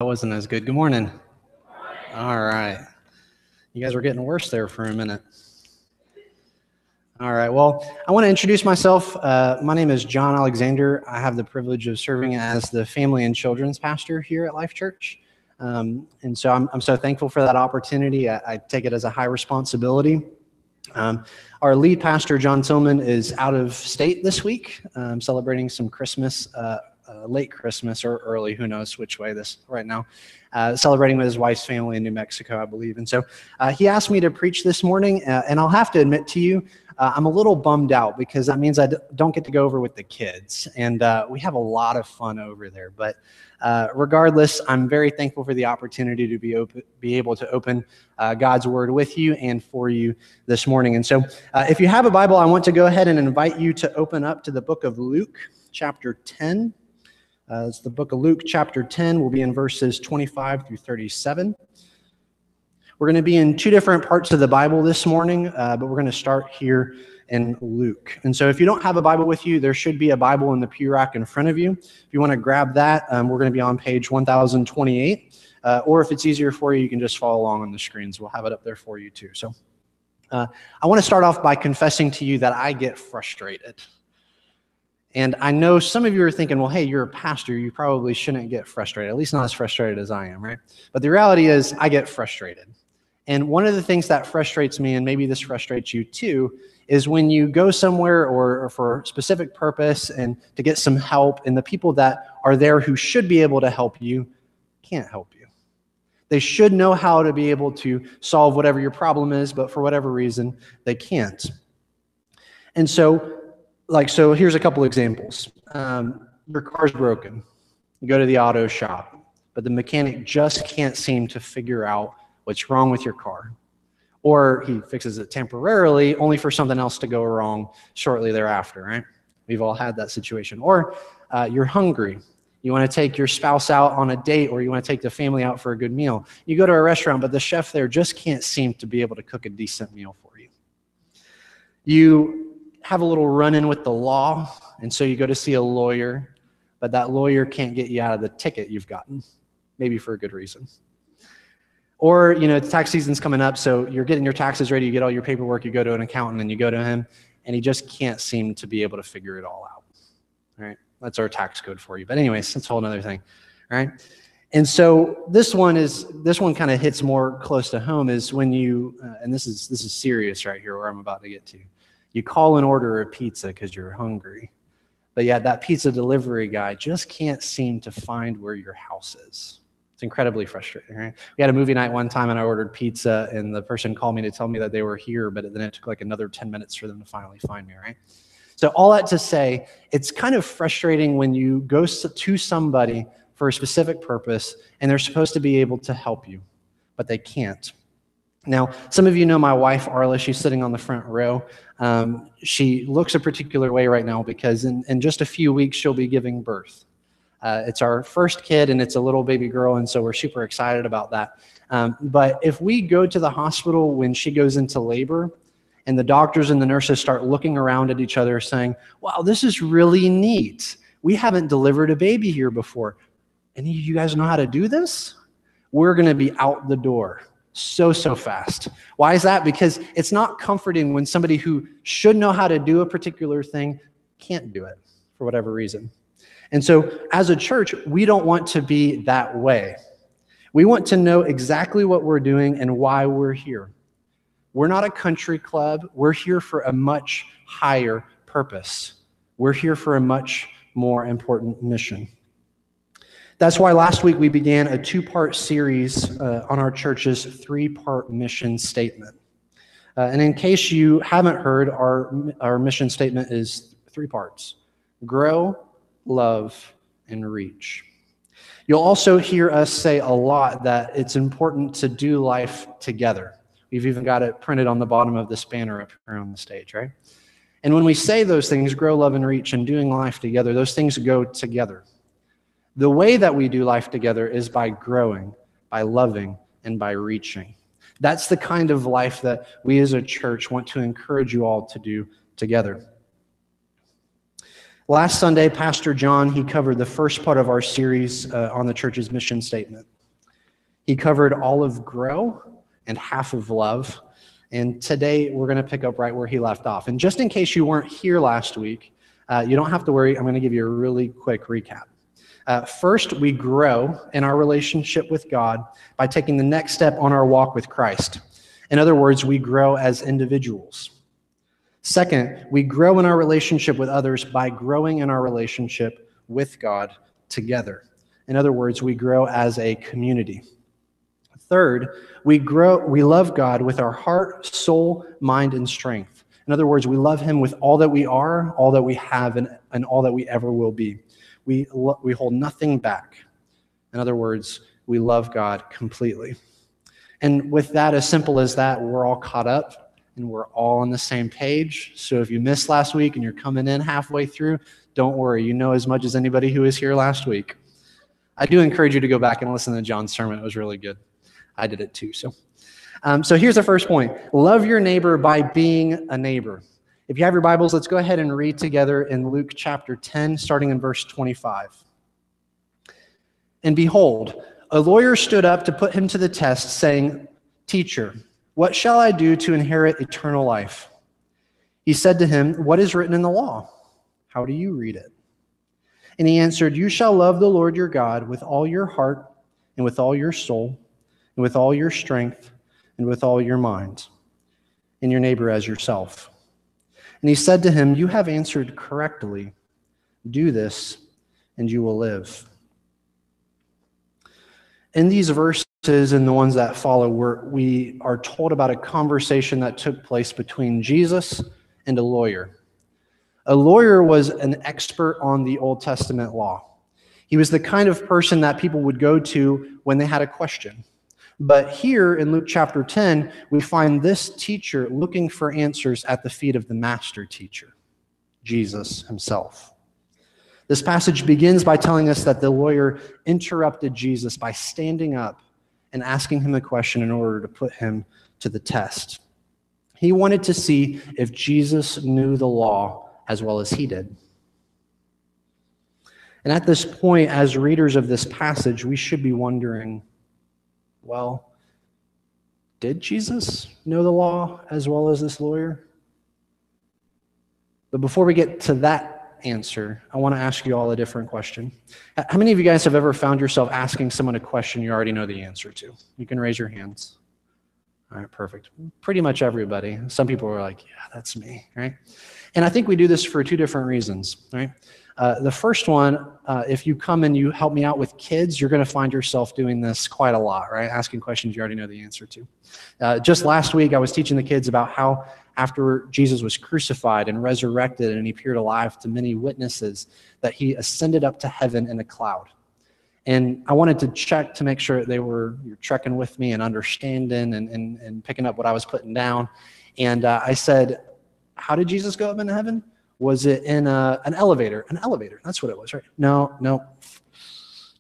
That wasn't as good. Good morning. All right. You guys were getting worse there for a minute. All right. Well, I want to introduce myself. My name is John Alexander. I have the privilege of serving as the family and children's pastor here at Life Church. And so I'm so thankful for that opportunity. I take it as a high responsibility. Our lead pastor, John Tillman, is out of state this week, celebrating some Christmas, late Christmas or early, who knows which way this right now, celebrating with his wife's family in New Mexico, I believe. And so he asked me to preach this morning, and I'll have to admit to you, I'm a little bummed out because that means I don't get to go over with the kids, and we have a lot of fun over there. But regardless, I'm very thankful for the opportunity to be able to open God's Word with you and for you this morning. And so if you have a Bible, I want to go ahead and invite you to open up to the book of Luke, chapter 10. It's the book of Luke, chapter 10. We'll be in verses 25 through 37. We're going to be in two different parts of the Bible this morning, but we're going to start here in Luke. And so if you don't have a Bible with you, there should be a Bible in the pew rack in front of you. If you want to grab that, we're going to be on page 1028. Or if it's easier for you, you can just follow along on the screens. We'll have it up there for you too. So I want to start off by confessing to you that I get frustrated. And I know some of you are thinking, well, hey, you're a pastor. You probably shouldn't get frustrated, at least not as frustrated as I am, right? But the reality is I get frustrated. And one of the things that frustrates me, and maybe this frustrates you too, is when you go somewhere or for a specific purpose and to get some help, and the people that are there who should be able to help you can't help you. They should know how to be able to solve whatever your problem is, but for whatever reason, they can't. And so here's a couple examples. Your car's broken. You go to the auto shop, but the mechanic just can't seem to figure out what's wrong with your car. Or he fixes it temporarily, only for something else to go wrong shortly thereafter, right? We've all had that situation. Or you're hungry. You want to take your spouse out on a date, or you want to take the family out for a good meal. You go to a restaurant, but the chef there just can't seem to be able to cook a decent meal for you. You have a little run-in with the law, and so you go to see a lawyer, but that lawyer can't get you out of the ticket you've gotten, maybe for a good reason. Or, tax season's coming up, so you're getting your taxes ready, you get all your paperwork, you go to an accountant, and you go to him, and he just can't seem to be able to figure it all out. All right? That's our tax code for you. But anyways, that's a whole other thing. All right? And so this one kind of hits more close to home, is when you, and this is serious right here where I'm about to get to. You call and order a pizza because you're hungry, but yet that pizza delivery guy just can't seem to find where your house is. It's incredibly frustrating, right? We had a movie night one time and I ordered pizza and the person called me to tell me that they were here, but then it took like another 10 minutes for them to finally find me, right? So all that to say, it's kind of frustrating when you go to somebody for a specific purpose and they're supposed to be able to help you, but they can't. Now, some of you know my wife, Arla. She's sitting on the front row. She looks a particular way right now because in just a few weeks, she'll be giving birth. It's our first kid, and it's a little baby girl, and so we're super excited about that. But if we go to the hospital when she goes into labor, and the doctors and the nurses start looking around at each other saying, wow, this is really neat. We haven't delivered a baby here before. Any of you guys know how to do this? We're going to be out the door so fast. Why is that? Because it's not comforting when somebody who should know how to do a particular thing can't do it for whatever reason. And so as a church, we don't want to be that way. We want to know exactly what we're doing and why we're here. We're not a country club. We're here for a much higher purpose. We're here for a much more important mission. That's why last week we began a two-part series on our church's three-part mission statement. And in case you haven't heard, our mission statement is three parts: grow, love, and reach. You'll also hear us say a lot that it's important to do life together. We've even got it printed on the bottom of this banner up here on the stage, right? And when we say those things, grow, love, and reach, and doing life together, those things go together. The way that we do life together is by growing, by loving, and by reaching. That's the kind of life that we as a church want to encourage you all to do together. Last Sunday, Pastor John, he covered the first part of our series on the church's mission statement. He covered all of grow and half of love. And today, we're going to pick up right where he left off. And just in case you weren't here last week, you don't have to worry. I'm going to give you a really quick recap. First, we grow in our relationship with God by taking the next step on our walk with Christ. In other words, we grow as individuals. Second, we grow in our relationship with others by growing in our relationship with God together. In other words, we grow as a community. Third, we love God with our heart, soul, mind, and strength. In other words, we love him with all that we are, all that we have, and all that we ever will be. We hold nothing back. In other words, we love God completely. And with that, as simple as that, we're all caught up and we're all on the same page. So if you missed last week and you're coming in halfway through, don't worry. You know as much as anybody who was here last week. I do encourage you to go back and listen to John's sermon. It was really good. I did it too. So here's the first point. Love your neighbor by being a neighbor. If you have your Bibles, let's go ahead and read together in Luke chapter 10, starting in verse 25. And behold, a lawyer stood up to put him to the test, saying, "Teacher, what shall I do to inherit eternal life?" He said to him, "What is written in the law? How do you read it?" And he answered, "You shall love the Lord your God with all your heart and with all your soul and with all your strength and with all your mind, and your neighbor as yourself." And he said to him, "You have answered correctly. Do this, and you will live." In these verses and the ones that follow, we are told about a conversation that took place between Jesus and a lawyer. A lawyer was an expert on the Old Testament law. He was the kind of person that people would go to when they had a question. But here in Luke chapter 10, we find this teacher looking for answers at the feet of the master teacher, Jesus himself. This passage begins by telling us that the lawyer interrupted Jesus by standing up and asking him a question in order to put him to the test. He wanted to see if Jesus knew the law as well as he did. And at this point, as readers of this passage, we should be wondering, well, did Jesus know the law as well as this lawyer? But before we get to that answer, I want to ask you all a different question. How many of you guys have ever found yourself asking someone a question you already know the answer to? You can raise your hands. All right, perfect. Pretty much everybody. Some people are like, yeah, that's me, right? And I think we do this for two different reasons, right? The first one, if you come and you help me out with kids, you're going to find yourself doing this quite a lot, right? Asking questions you already know the answer to. Just last week, I was teaching the kids about how after Jesus was crucified and resurrected and he appeared alive to many witnesses, that he ascended up to heaven in a cloud. And I wanted to check to make sure you're trekking with me and understanding and picking up what I was putting down. And I said, how did Jesus go up into heaven? Was it in an elevator? An elevator, that's what it was, right? No,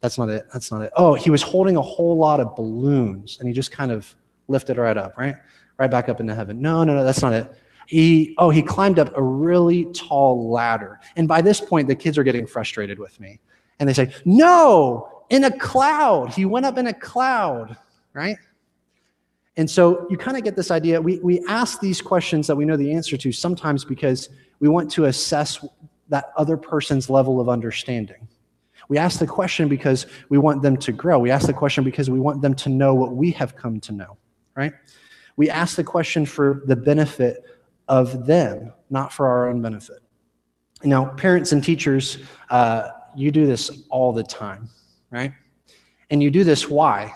that's not it. Oh, he was holding a whole lot of balloons, and he just kind of lifted right up, right? Right back up into heaven. No, that's not it. He climbed up a really tall ladder. And by this point, the kids are getting frustrated with me. And they say, no, in a cloud. He went up in a cloud, right? And so you kind of get this idea. We ask these questions that we know the answer to sometimes because we want to assess that other person's level of understanding. We ask the question because we want them to grow. We ask the question because we want them to know what we have come to know, right? We ask the question for the benefit of them, not for our own benefit. Now, parents and teachers, you do this all the time, right? And you do this why?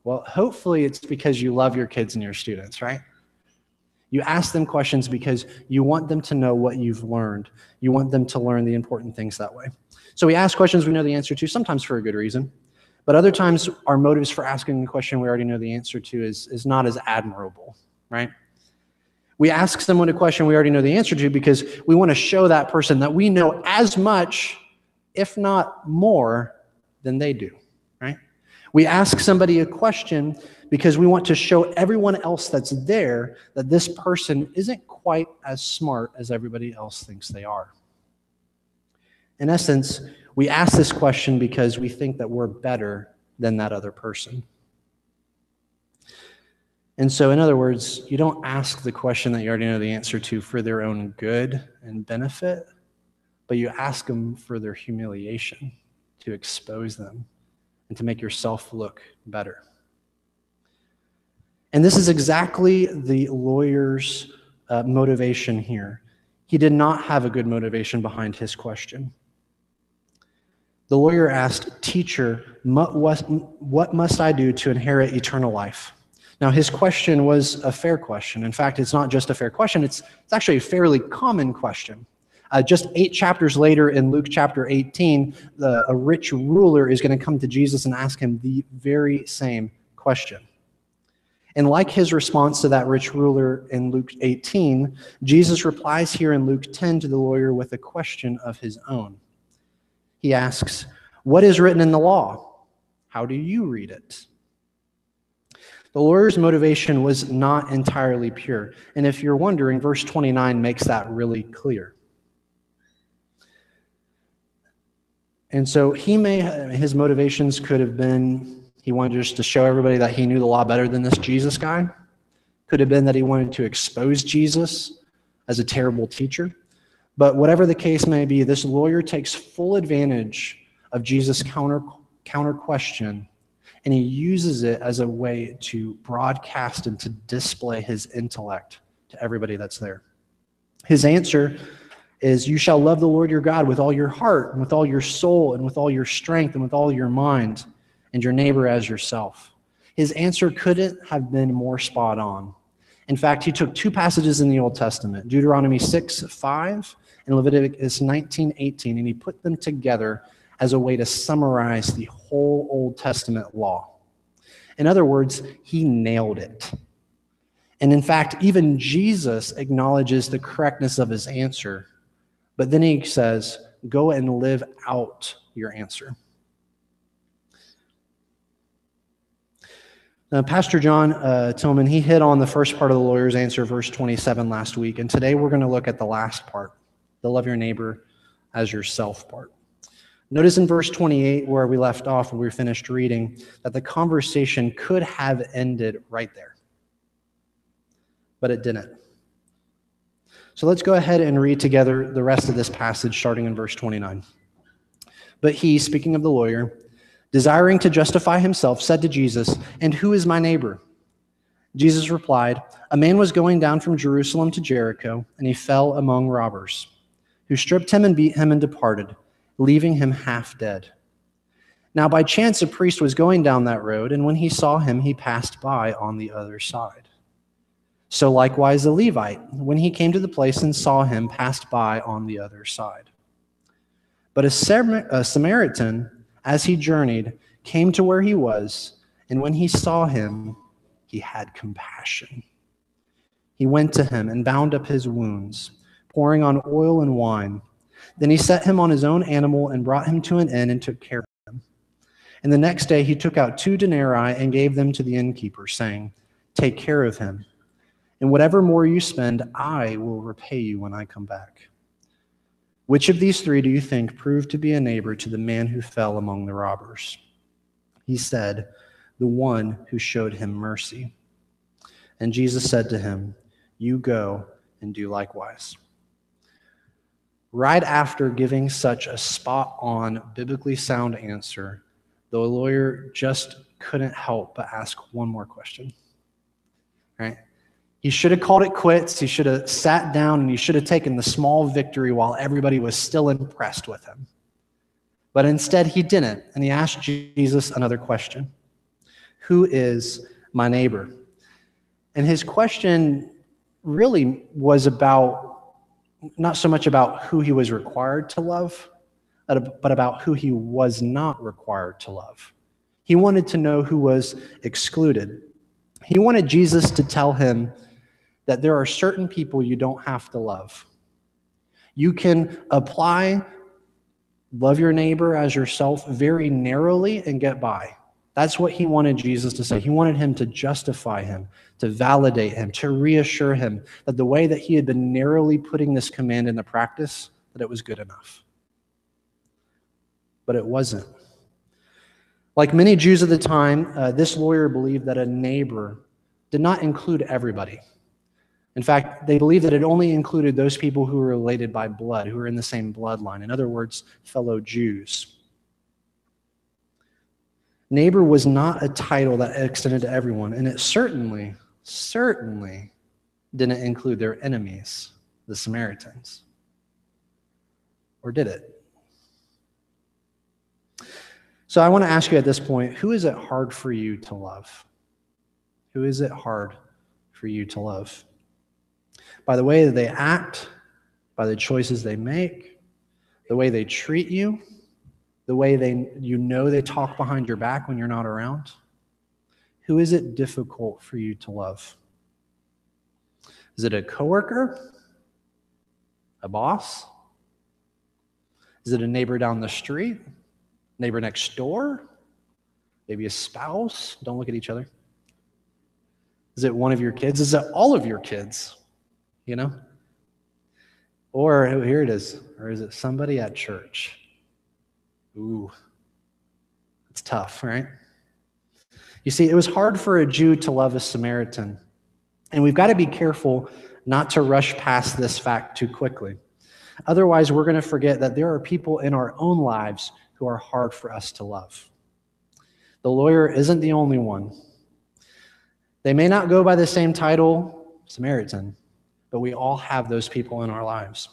Well, hopefully it's because you love your kids and your students, right? You ask them questions because you want them to know what you've learned. You want them to learn the important things that way. So we ask questions we know the answer to, sometimes for a good reason. But other times, our motives for asking a question we already know the answer to is not as admirable, right? We ask someone a question we already know the answer to because we want to show that person that we know as much, if not more, than they do, right? We ask somebody a question because we want to show everyone else that's there that this person isn't quite as smart as everybody else thinks they are. In essence, we ask this question because we think that we're better than that other person. And so, in other words, you don't ask the question that you already know the answer to for their own good and benefit, but you ask them for their humiliation, to expose them, and to make yourself look better. And this is exactly the lawyer's motivation here. He did not have a good motivation behind his question. The lawyer asked, "Teacher, what must I do to inherit eternal life?" Now, his question was a fair question. In fact, it's not just a fair question, it's actually a fairly common question. Just 8 chapters later in Luke chapter 18, a rich ruler is going to come to Jesus and ask him the very same question. And like his response to that rich ruler in Luke 18, Jesus replies here in Luke 10 to the lawyer with a question of his own. He asks, "What is written in the law? How do you read it?" The lawyer's motivation was not entirely pure. And if you're wondering, verse 29 makes that really clear. And so his motivations could have been, he wanted just to show everybody that he knew the law better than this Jesus guy. Could have been that he wanted to expose Jesus as a terrible teacher. But whatever the case may be, this lawyer takes full advantage of Jesus' counter question, and he uses it as a way to broadcast and to display his intellect to everybody that's there. His answer is, "You shall love the Lord your God with all your heart and with all your soul and with all your strength and with all your mind, and your neighbor as yourself." His answer couldn't have been more spot on. In fact, he took 2 passages in the Old Testament, Deuteronomy 6:5 and Leviticus 19:18, and he put them together as a way to summarize the whole Old Testament law. In other words, he nailed it. And in fact, even Jesus acknowledges the correctness of his answer, but then he says, "Go and live out your answer." Now, Pastor John Tillman, he hit on the first part of the lawyer's answer, verse 27, last week, and today we're going to look at the last part, the love your neighbor as yourself part. Notice in verse 28, where we left off when we finished reading, that the conversation could have ended right there. But it didn't. So let's go ahead and read together the rest of this passage, starting in verse 29. "But he," speaking of the lawyer, "desiring to justify himself, said to Jesus, 'And who is my neighbor?' Jesus replied, 'A man was going down from Jerusalem to Jericho, and he fell among robbers, who stripped him and beat him and departed, leaving him half dead. Now by chance a priest was going down that road, and when he saw him, he passed by on the other side. So likewise a Levite, when he came to the place and saw him, passed by on the other side. But a Samaritan, as he journeyed, came to where he was, and when he saw him, he had compassion. He went to him and bound up his wounds, pouring on oil and wine. Then he set him on his own animal and brought him to an inn and took care of him. And the next day he took out 2 denarii and gave them to the innkeeper, saying, 'Take care of him, and whatever more you spend, I will repay you when I come back.' Which of these 3 do you think proved to be a neighbor to the man who fell among the robbers?" He said, "The one who showed him mercy." And Jesus said to him, "You go and do likewise." Right after giving such a spot-on, biblically sound answer, the lawyer just couldn't help but ask one more question. Right? He should have called it quits. He should have sat down and he should have taken the small victory while everybody was still impressed with him. But instead he didn't, and he asked Jesus another question. Who is my neighbor? And his question really was about, not so much about who he was required to love, but about who he was not required to love. He wanted to know who was excluded. He wanted Jesus to tell him that there are certain people you don't have to love. You can apply love your neighbor as yourself very narrowly and get by. That's what he wanted Jesus to say. He wanted him to justify him, to validate him, to reassure him that the way that he had been narrowly putting this command into practice, that it was good enough. but it wasn't. Like many Jews of the time, this lawyer believed that a neighbor did not include everybody. In fact, they believed that it only included those people who were related by blood, who were in the same bloodline. In other words, fellow Jews. Neighbor was not a title that extended to everyone, and it certainly didn't include their enemies, the Samaritans. Or did it? So I want to ask you at this point, who is it hard for you to love? Who is it hard for you to love? By the way that they act, by the choices they make, the way they treat you, the way they talk behind your back when you're not around? Who is it difficult for you to love? Is it a coworker? A boss? Is it a neighbor down the street? Neighbor next door? Maybe a spouse? Don't look at each other. Is it one of your kids? Is it all of your kids? You know? Or here it is. Or is it somebody at church? Ooh, it's tough, right? You see, it was hard for a Jew to love a Samaritan. And we've got to be careful not to rush past this fact too quickly. Otherwise, we're going to forget that there are people in our own lives who are hard for us to love. The lawyer isn't the only one. They may not go by the same title, Samaritan, but we all have those people in our lives.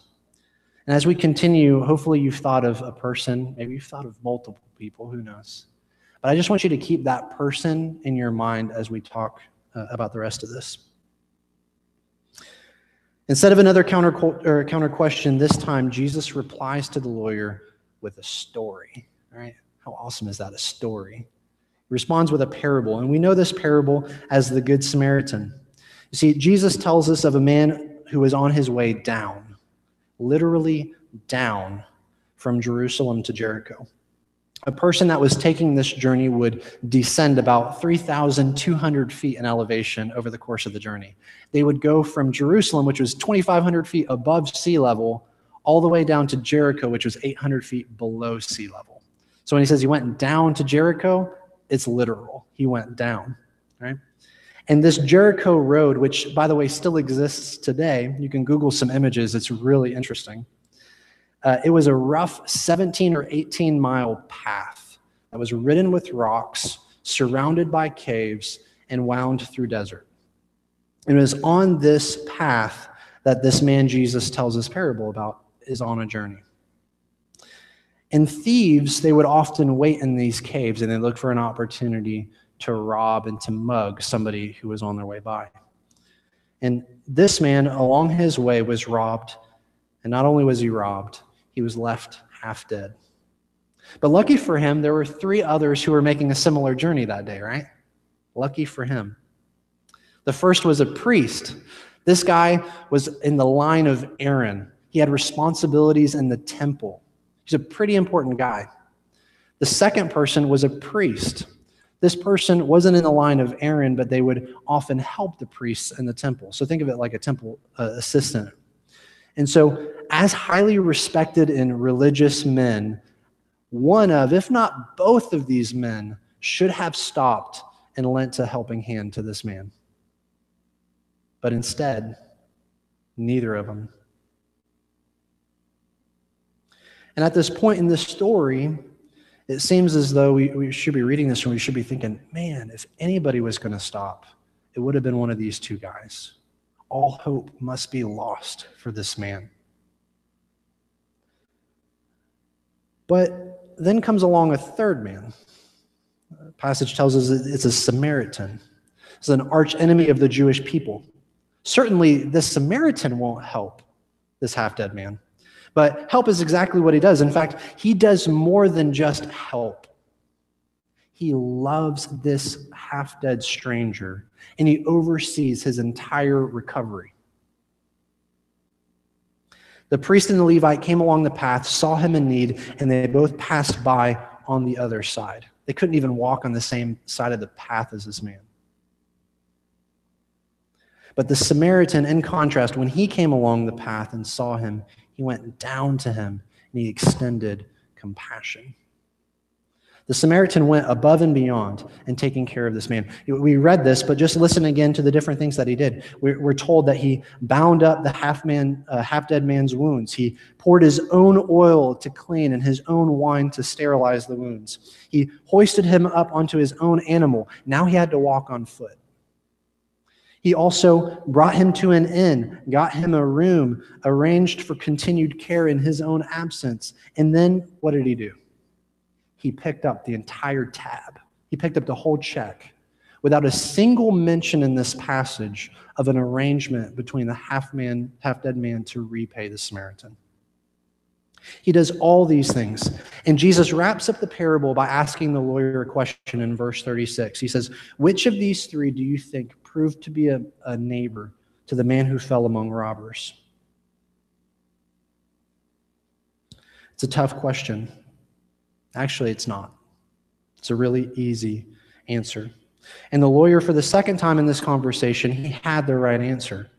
And as we continue, hopefully you've thought of a person, maybe you've thought of multiple people, who knows. But I just want you to keep that person in your mind as we talk about the rest of this. Instead of another counter question, this time Jesus replies to the lawyer with a story. All right? How awesome is that, a story? He responds with a parable, and we know this parable as the Good Samaritan. You see, Jesus tells us of a man who was on his way down, literally down from Jerusalem to Jericho. A person that was taking this journey would descend about 3,200 feet in elevation over the course of the journey. They would go from Jerusalem, which was 2,500 feet above sea level, all the way down to Jericho, which was 800 feet below sea level. So when he says he went down to Jericho, it's literal. He went down, right? And this Jericho road, which, by the way, still exists today, you can Google some images. It's really interesting. It was a rough 17 or 18-mile path that was ridden with rocks, surrounded by caves, and wound through desert. It was on this path that this man Jesus tells his parable about is on a journey. And thieves, they would often wait in these caves, and they look for an opportunity to rob and to mug somebody who was on their way by. And this man, along his way, was robbed. And not only was he robbed, he was left half dead. But lucky for him, there were 3 others who were making a similar journey that day, right? Lucky for him. The first was a priest. This guy was in the line of Aaron. He had responsibilities in the temple. He's a pretty important guy. The second person was a priest. This person wasn't in the line of Aaron, but they would often help the priests in the temple. So think of it like a temple assistant. And so, as highly respected and religious men, one of, if not both of these men, should have stopped and lent a helping hand to this man. But instead, neither of them. And at this point in this story, it seems as though we should be reading this and we should be thinking, man, if anybody was going to stop, it would have been one of these 2 guys. All hope must be lost for this man. But then comes along a third man. The passage tells us it's a Samaritan. It's an arch enemy of the Jewish people. Certainly, this Samaritan won't help this half-dead man. But help is exactly what he does. In fact, he does more than just help. He loves this half-dead stranger, and he oversees his entire recovery. The priest and the Levite came along the path, saw him in need, and they both passed by on the other side. They couldn't even walk on the same side of the path as this man. But the Samaritan, in contrast, when he came along the path and saw him, he went down to him and he extended compassion. The Samaritan went above and beyond in taking care of this man. We read this, but just listen again to the different things that he did. We're told that he bound up the half-dead man's wounds. He poured his own oil to clean and his own wine to sterilize the wounds. He hoisted him up onto his own animal. Now he had to walk on foot. He also brought him to an inn, got him a room, arranged for continued care in his own absence. And then what did he do? He picked up the entire tab. He picked up the whole check without a single mention in this passage of an arrangement between the half-dead man to repay the Samaritan. He does all these things. And Jesus wraps up the parable by asking the lawyer a question in verse 36. He says, "Which of these three do you think proved to be a neighbor to the man who fell among robbers?" It's a tough question. Actually, it's not. It's a really easy answer. And the lawyer, for the second time in this conversation, he had the right answer.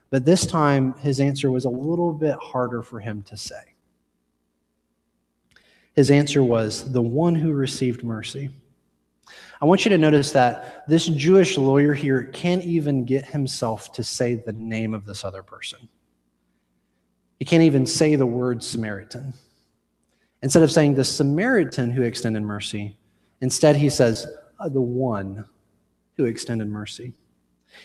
But this time, his answer was a little bit harder for him to say. His answer was, the one who received mercy. I want you to notice that this Jewish lawyer here can't even get himself to say the name of this other person. He can't even say the word Samaritan. Instead of saying the Samaritan who extended mercy, instead he says, the one who extended mercy.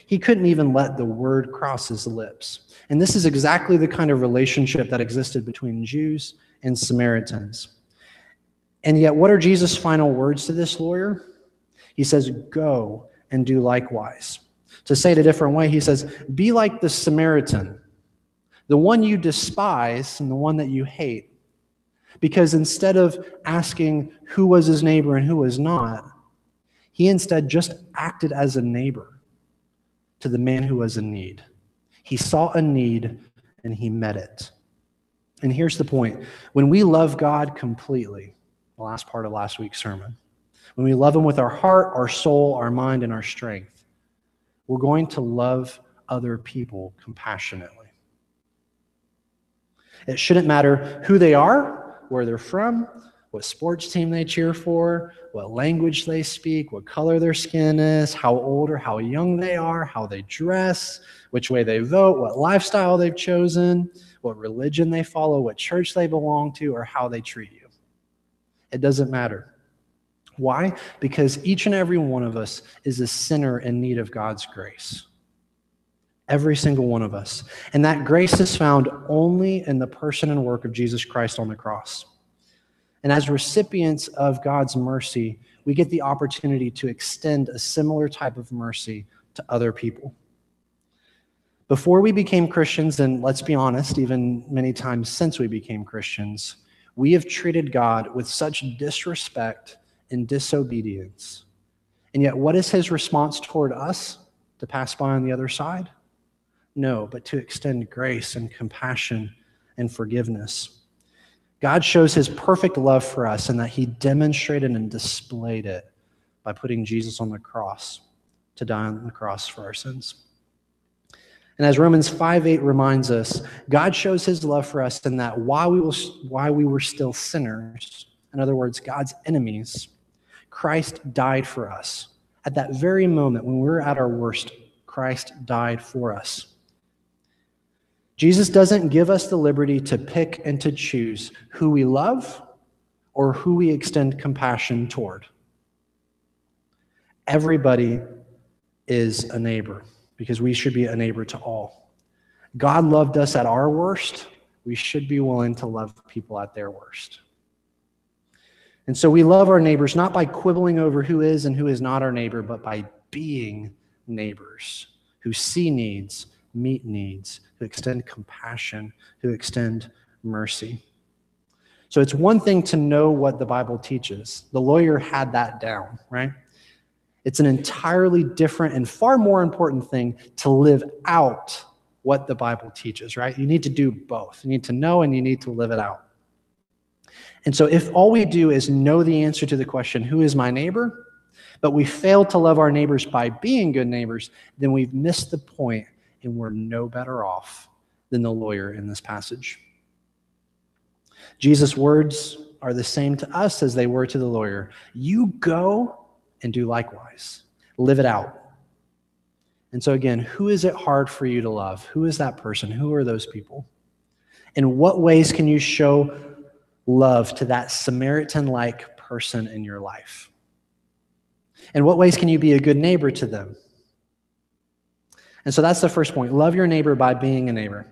He couldn't even let the word cross his lips. And this is exactly the kind of relationship that existed between Jews and Samaritans. And yet, what are Jesus' final words to this lawyer? He says, "Go and do likewise." To say it a different way, he says, be like the Samaritan, the one you despise and the one that you hate. Because instead of asking who was his neighbor and who was not, he instead just acted as a neighbor to the man who was in need. He saw a need and he met it. And here's the point. When we love God completely, the last part of last week's sermon, when we love him with our heart, our soul, our mind, and our strength, we're going to love other people compassionately. It shouldn't matter who they are, where they're from, what sports team they cheer for, what language they speak, what color their skin is, how old or how young they are, how they dress, which way they vote, what lifestyle they've chosen, what religion they follow, what church they belong to, or how they treat you. It doesn't matter. Why? Because each and every one of us is a sinner in need of God's grace. Every single one of us. And that grace is found only in the person and work of Jesus Christ on the cross. And as recipients of God's mercy, we get the opportunity to extend a similar type of mercy to other people. Before we became Christians, and let's be honest, even many times since we became Christians, we have treated God with such disrespect and disobedience. And yet, what is his response toward us? To pass by on the other side? No, but to extend grace and compassion and forgiveness. God shows his perfect love for us in that he demonstrated and displayed it by putting Jesus on the cross to die on the cross for our sins. And as Romans 5:8 reminds us, God shows his love for us in that while we were still sinners, in other words, God's enemies, Christ died for us. At that very moment when we were at our worst, Christ died for us. Jesus doesn't give us the liberty to pick and to choose who we love or who we extend compassion toward. Everybody is a neighbor because we should be a neighbor to all. God loved us at our worst. We should be willing to love people at their worst. And so we love our neighbors not by quibbling over who is and who is not our neighbor, but by being neighbors who see needs, meet needs, who extend compassion, who extend mercy. So it's one thing to know what the Bible teaches. The lawyer had that down, right? It's an entirely different and far more important thing to live out what the Bible teaches, right? You need to do both. You need to know and you need to live it out. And so if all we do is know the answer to the question, who is my neighbor, but we fail to love our neighbors by being good neighbors, then we've missed the point and we're no better off than the lawyer in this passage. Jesus' words are the same to us as they were to the lawyer. You go and do likewise. Live it out. And so again, who is it hard for you to love? Who is that person? Who are those people? In what ways can you show love to that Samaritan-like person in your life? In what ways can you be a good neighbor to them? And so that's the first point. Love your neighbor by being a neighbor.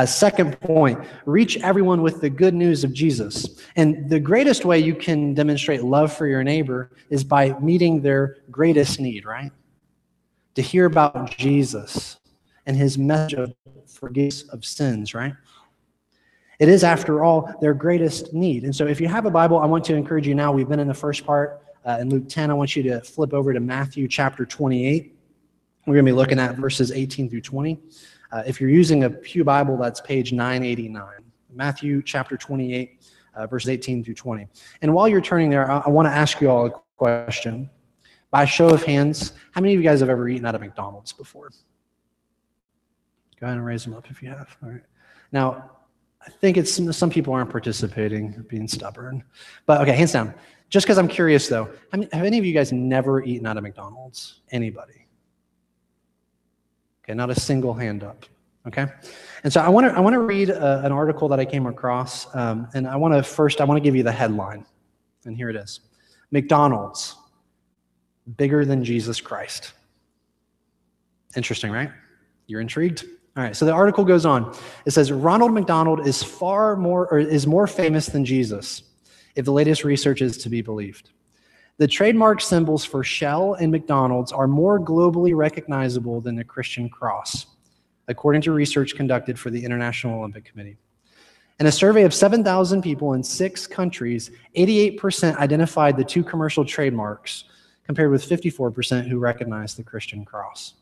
Second point, reach everyone with the good news of Jesus. And the greatest way you can demonstrate love for your neighbor is by meeting their greatest need, right? To hear about Jesus and his message of forgiveness of sins, right? It is, after all, their greatest need. And so if you have a Bible, I want to encourage you now. We've been in the first part in Luke 10. I want you to flip over to Matthew chapter 28. We're going to be looking at verses 18 through 20. If you're using a Pew Bible, that's page 989. Matthew chapter 28, verses 18 through 20. And while you're turning there, I want to ask you all a question. By show of hands, how many of you guys have ever eaten at a McDonald's before? Go ahead and raise them up if you have. All right. Now, I think it's some people aren't participating, being stubborn. But okay, hands down. Just because I'm curious, though, have any of you guys never eaten at a McDonald's? Anybody? Okay, not a single hand up. Okay, and so I want to read an article that I came across, and I want to give you the headline, and here it is: McDonald's, bigger than Jesus Christ. Interesting, right? You're intrigued? All right, so the article goes on. It says, Ronald McDonald is more famous than Jesus, if the latest research is to be believed. The trademark symbols for Shell and McDonald's are more globally recognizable than the Christian cross, according to research conducted for the International Olympic Committee. In a survey of 7,000 people in 6 countries, 88% identified the two commercial trademarks, compared with 54% who recognized the Christian cross.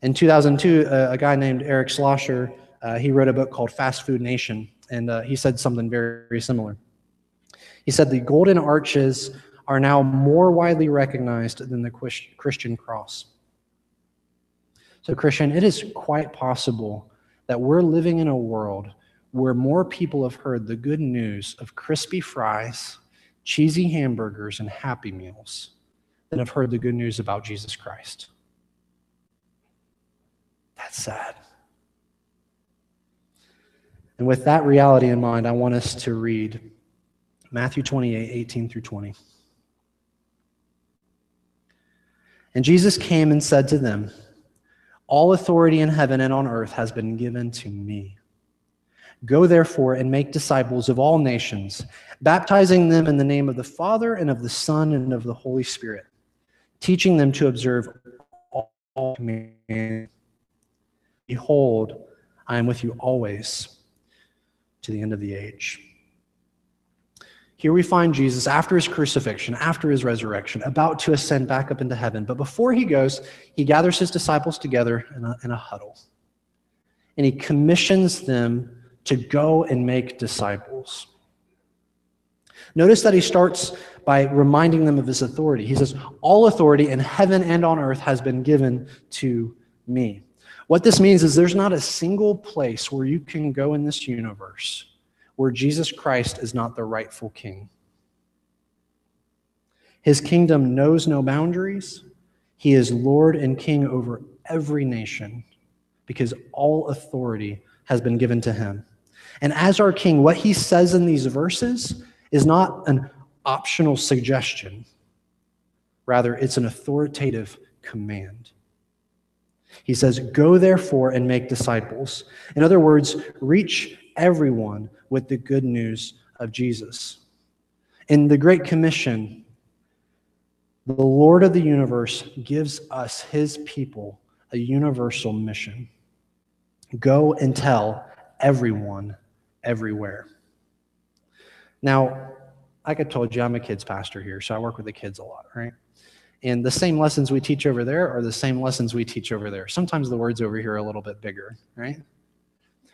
In 2002, a guy named Eric Schlosser, he wrote a book called Fast Food Nation, and he said something very, very similar. He said the golden arches are now more widely recognized than the Christian cross. So, Christian, it is quite possible that we're living in a world where more people have heard the good news of crispy fries, cheesy hamburgers, and Happy Meals than have heard the good news about Jesus Christ. That's sad. And with that reality in mind, I want us to read Matthew 28, 18 through 20. And Jesus came and said to them, all authority in heaven and on earth has been given to me. Go therefore and make disciples of all nations, baptizing them in the name of the Father and of the Son and of the Holy Spirit, teaching them to observe all commands. Behold, I am with you always to the end of the age. Here we find Jesus after his crucifixion, after his resurrection, about to ascend back up into heaven. But before he goes, he gathers his disciples together in a huddle. And he commissions them to go and make disciples. Notice that he starts by reminding them of his authority. He says, all authority in heaven and on earth has been given to me. What this means is there's not a single place where you can go in this universe where Jesus Christ is not the rightful king. His kingdom knows no boundaries. He is Lord and King over every nation because all authority has been given to him. And as our king, what he says in these verses is not an optional suggestion. Rather, it's an authoritative command. He says, go therefore and make disciples. In other words, reach everyone with the good news of Jesus. In the Great Commission, the Lord of the universe gives us, his people, a universal mission. Go and tell everyone, everywhere. Now, like I told you, I'm a kids pastor here, so I work with the kids a lot, right? And the same lessons we teach over there are the same lessons we teach over there. Sometimes the words over here are a little bit bigger, right?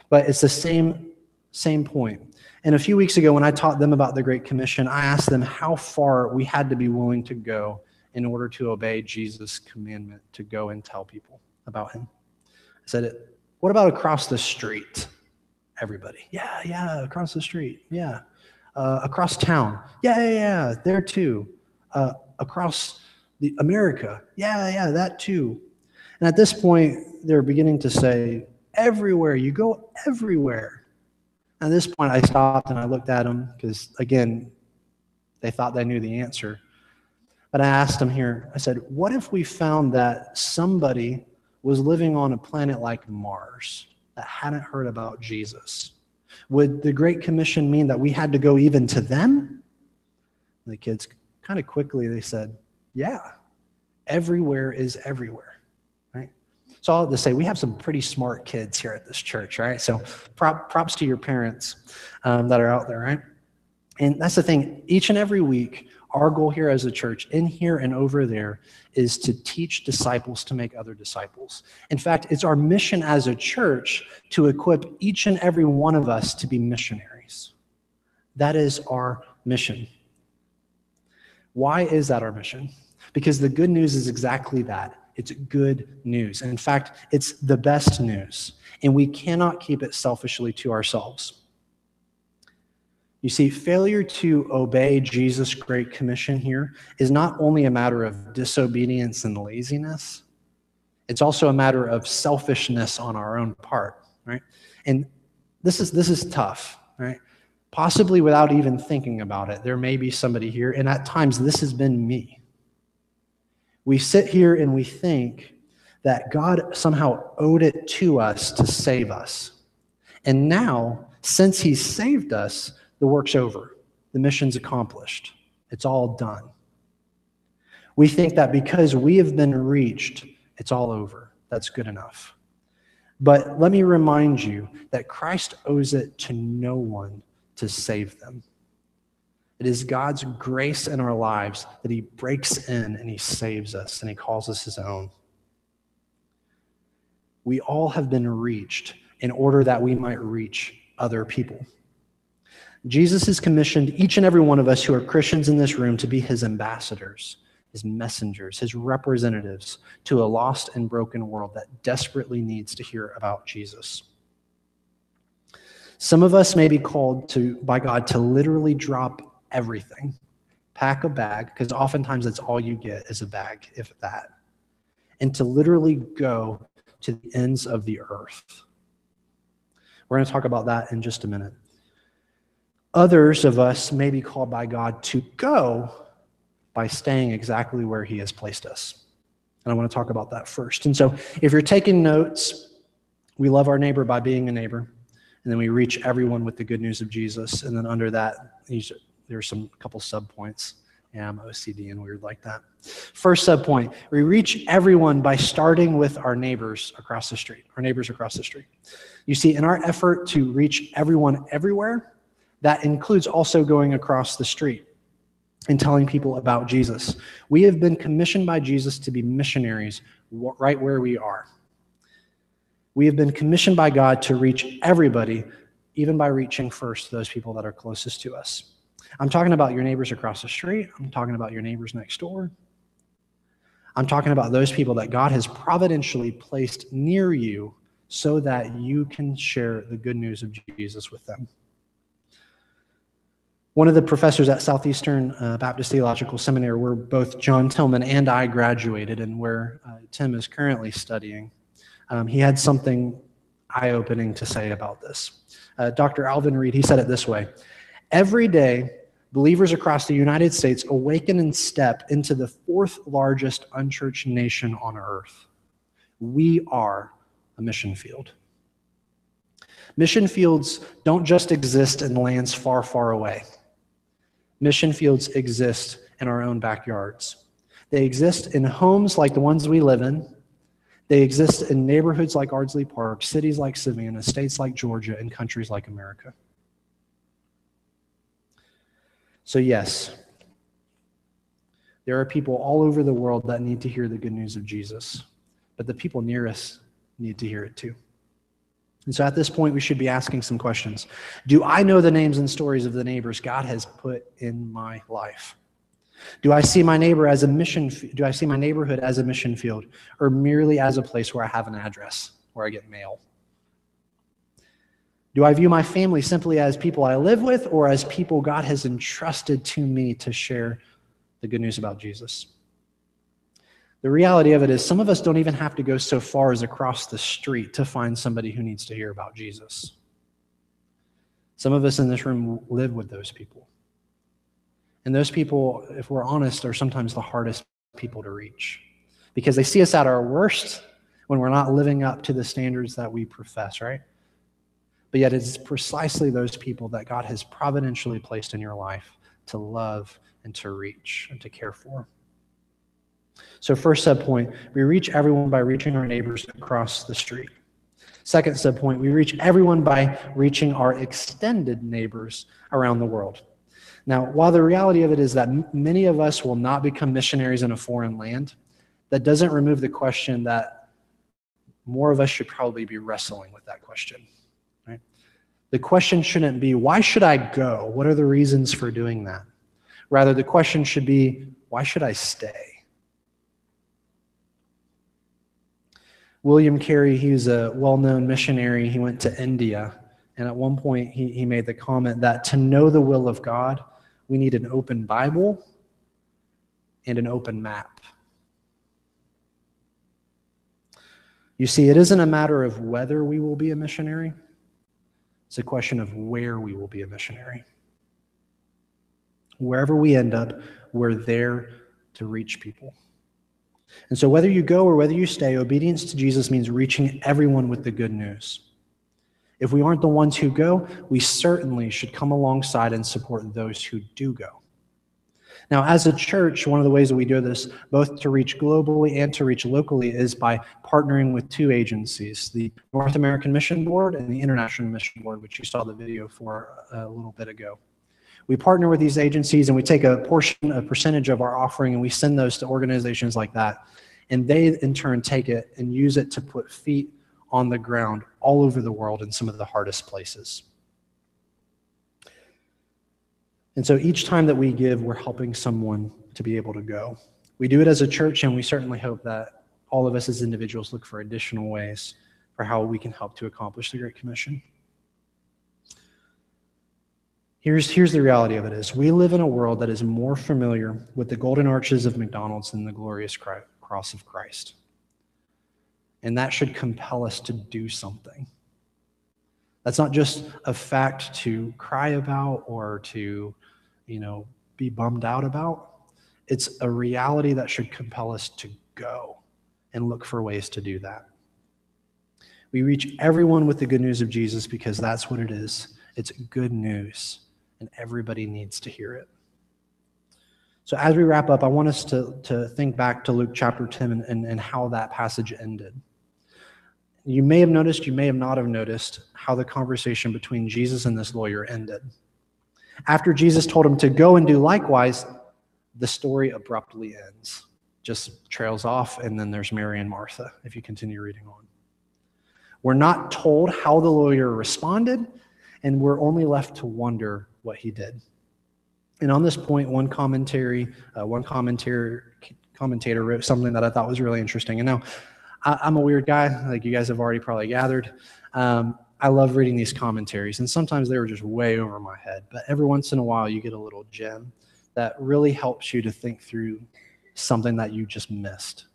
But it's the same point. And a few weeks ago when I taught them about the Great Commission, I asked them how far we had to be willing to go in order to obey Jesus' commandment to go and tell people about him. I said, what about across the street? Everybody. Yeah, yeah, across the street. Yeah. Across town. Yeah, yeah, yeah, there too. Across America. Yeah, yeah, that too. And at this point, they're beginning to say, everywhere, you go everywhere. At this point, I stopped and I looked at them because, again, they thought they knew the answer. But I asked them here, I said, what if we found that somebody was living on a planet like Mars that hadn't heard about Jesus? Would the Great Commission mean that we had to go even to them? And the kids kind of quickly, they said, yeah, everywhere is everywhere, right? So I'll just say we have some pretty smart kids here at this church, right? So props to your parents that are out there, right? And that's the thing, each and every week, our goal here as a church, in here and over there, is to teach disciples to make other disciples. In fact, it's our mission as a church to equip each and every one of us to be missionaries. That is our mission. Why is that our mission? Because the good news is exactly that. It's good news. And in fact, it's the best news. And we cannot keep it selfishly to ourselves. You see, failure to obey Jesus' Great Commission here is not only a matter of disobedience and laziness, it's also a matter of selfishness on our own part, right? And this is tough, right? Possibly without even thinking about it, there may be somebody here, and at times this has been me. We sit here and we think that God somehow owed it to us to save us. And now, since He saved us, the work's over. The mission's accomplished. It's all done. We think that because we have been reached, it's all over. That's good enough. But let me remind you that Christ owes it to no one to save them. It is God's grace in our lives that He breaks in and He saves us and He calls us His own. We all have been reached in order that we might reach other people. Jesus has commissioned each and every one of us who are Christians in this room to be His ambassadors, His messengers, His representatives to a lost and broken world that desperately needs to hear about Jesus. Some of us may be called by God to literally drop everything, pack a bag, because oftentimes that's all you get is a bag, if that, and to literally go to the ends of the earth. We're going to talk about that in just a minute. Others of us may be called by God to go by staying exactly where He has placed us. And I want to talk about that first. And so if you're taking notes, we love our neighbor by being a neighbor. And then we reach everyone with the good news of Jesus. And then under that, there's a couple subpoints. Yeah, I'm OCD and weird like that. First subpoint, we reach everyone by starting with our neighbors across the street. Our neighbors across the street. You see, in our effort to reach everyone everywhere, that includes also going across the street and telling people about Jesus. We have been commissioned by Jesus to be missionaries right where we are. We have been commissioned by God to reach everybody, even by reaching first those people that are closest to us. I'm talking about your neighbors across the street. I'm talking about your neighbors next door. I'm talking about those people that God has providentially placed near you so that you can share the good news of Jesus with them. One of the professors at Southeastern Baptist Theological Seminary, where both John Tillman and I graduated and where Tim is currently studying, he had something eye-opening to say about this. Dr. Alvin Reed, he said it this way: every day, believers across the United States awaken and step into the fourth largest unchurched nation on earth. We are a mission field. Mission fields don't just exist in lands far, far away. Mission fields exist in our own backyards. They exist in homes like the ones we live in. They exist in neighborhoods like Ardsley Park, cities like Savannah, states like Georgia, and countries like America. So yes, there are people all over the world that need to hear the good news of Jesus, but the people near us need to hear it too. And so at this point, we should be asking some questions. Do I know the names and stories of the neighbors God has put in my life? Do I see my neighbor as a mission? Do I see my neighborhood as a mission field, or merely as a place where I have an address, where I get mail? Do I view my family simply as people I live with or as people God has entrusted to me to share the good news about Jesus? The reality of it is some of us don't even have to go so far as across the street to find somebody who needs to hear about Jesus. Some of us in this room live with those people. And those people, if we're honest, are sometimes the hardest people to reach because they see us at our worst when we're not living up to the standards that we profess, right? But yet it's precisely those people that God has providentially placed in your life to love and to reach and to care for. So first subpoint, we reach everyone by reaching our neighbors across the street. Second subpoint, we reach everyone by reaching our extended neighbors around the world. Now, while the reality of it is that many of us will not become missionaries in a foreign land, that doesn't remove the question that more of us should probably be wrestling with that question. Right? The question shouldn't be, why should I go? What are the reasons for doing that? Rather, the question should be, why should I stay? William Carey, he was a well-known missionary. He went to India, and at one point he made the comment that to know the will of God, we need an open Bible and an open map. You see, it isn't a matter of whether we will be a missionary. It's a question of where we will be a missionary. Wherever we end up, we're there to reach people. And so whether you go or whether you stay, obedience to Jesus means reaching everyone with the good news. If we aren't the ones who go, we certainly should come alongside and support those who do go. Now, as a church, one of the ways that we do this, both to reach globally and to reach locally, is by partnering with two agencies, the North American Mission Board and the International Mission Board, which you saw the video for a little bit ago. We partner with these agencies and we take a percentage of our offering and we send those to organizations like that. And they in turn take it and use it to put feet on the ground all over the world in some of the hardest places. And so each time that we give, we're helping someone to be able to go. We do it as a church, and we certainly hope that all of us as individuals look for additional ways for how we can help to accomplish the Great Commission. Here's the reality of it is we live in a world that is more familiar with the golden arches of McDonald's than the glorious cross of Christ. And that should compel us to do something. That's not just a fact to cry about or to, be bummed out about. It's a reality that should compel us to go and look for ways to do that. We reach everyone with the good news of Jesus because that's what it is. It's good news. And everybody needs to hear it. So as we wrap up, I want us to think back to Luke chapter 10 and how that passage ended. You may have noticed, you may have not have noticed how the conversation between Jesus and this lawyer ended. After Jesus told him to go and do likewise, the story abruptly ends. Just trails off, and then there's Mary and Martha, if you continue reading on. We're not told how the lawyer responded, and we're only left to wonder what he did. And on this point, one commentator wrote something that I thought was really interesting. And now, I'm a weird guy, like you guys have already probably gathered. I love reading these commentaries, and sometimes they were just way over my head. But every once in a while, you get a little gem that really helps you to think through something that you just missed.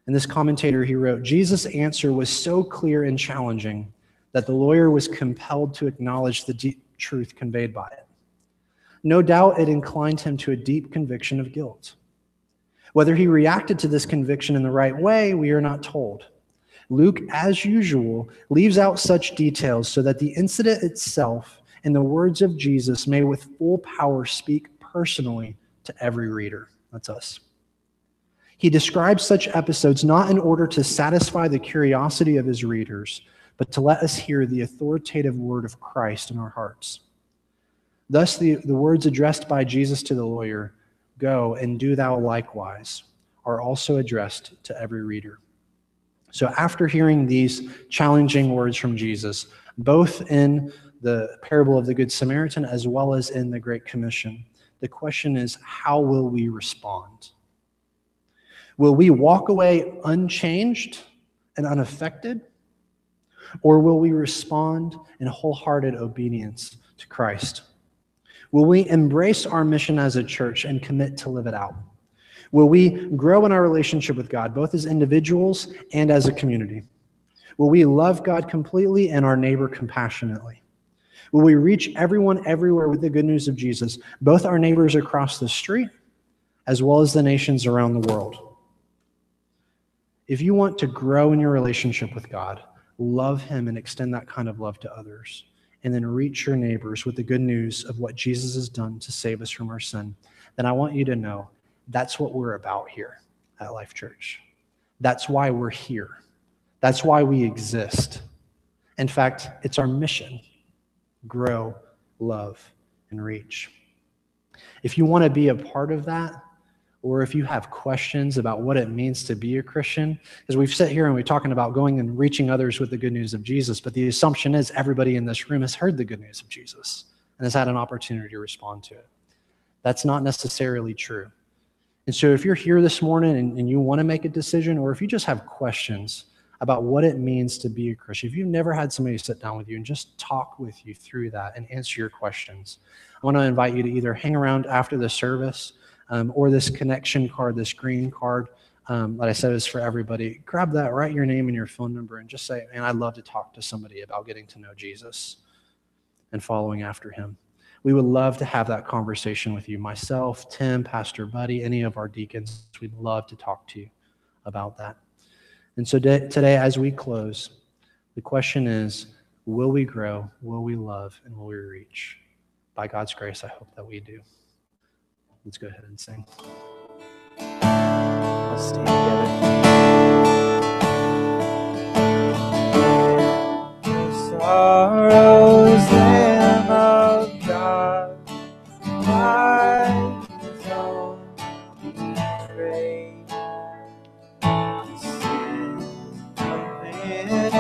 And this commentator, he wrote, Jesus' answer was so clear and challenging that the lawyer was compelled to acknowledge the deep truth conveyed by it. No doubt it inclined him to a deep conviction of guilt. Whether he reacted to this conviction in the right way, we are not told. Luke, as usual, leaves out such details so that the incident itself and the words of Jesus may with full power speak personally to every reader. That's us. He describes such episodes not in order to satisfy the curiosity of his readers, but to let us hear the authoritative word of Christ in our hearts. Thus, the words addressed by Jesus to the lawyer, "Go and do thou likewise," are also addressed to every reader. So after hearing these challenging words from Jesus, both in the parable of the Good Samaritan as well as in the Great Commission, the question is, how will we respond? Will we walk away unchanged and unaffected? Or will we respond in wholehearted obedience to Christ? Will we embrace our mission as a church and commit to live it out? Will we grow in our relationship with God, both as individuals and as a community? Will we love God completely and our neighbor compassionately? Will we reach everyone everywhere with the good news of Jesus, both our neighbors across the street as well as the nations around the world? If you want to grow in your relationship with God, love him and extend that kind of love to others, and then reach your neighbors with the good news of what Jesus has done to save us from our sin, then I want you to know that's what we're about here at Life Church. That's why we're here. That's why we exist. In fact, it's our mission: grow, love, and reach. If you want to be a part of that, or if you have questions about what it means to be a Christian, because we've sat here and we're talking about going and reaching others with the good news of Jesus, but the assumption is everybody in this room has heard the good news of Jesus and has had an opportunity to respond to it. That's not necessarily true. And so if you're here this morning and you want to make a decision, or if you just have questions about what it means to be a Christian, if you've never had somebody sit down with you and just talk with you through that and answer your questions, I want to invite you to either hang around after the service, or this connection card, this green card that I said is for everybody. Grab that, write your name and your phone number, and just say, man, I'd love to talk to somebody about getting to know Jesus and following after him. We would love to have that conversation with you. Myself, Tim, Pastor Buddy, any of our deacons, we'd love to talk to you about that. And so today, as we close, the question is, will we grow, will we love, and will we reach? By God's grace, I hope that we do. Let's go ahead and sing. Let's stand together. Sorrows, Lamb of God, by his own betrayed, sin of man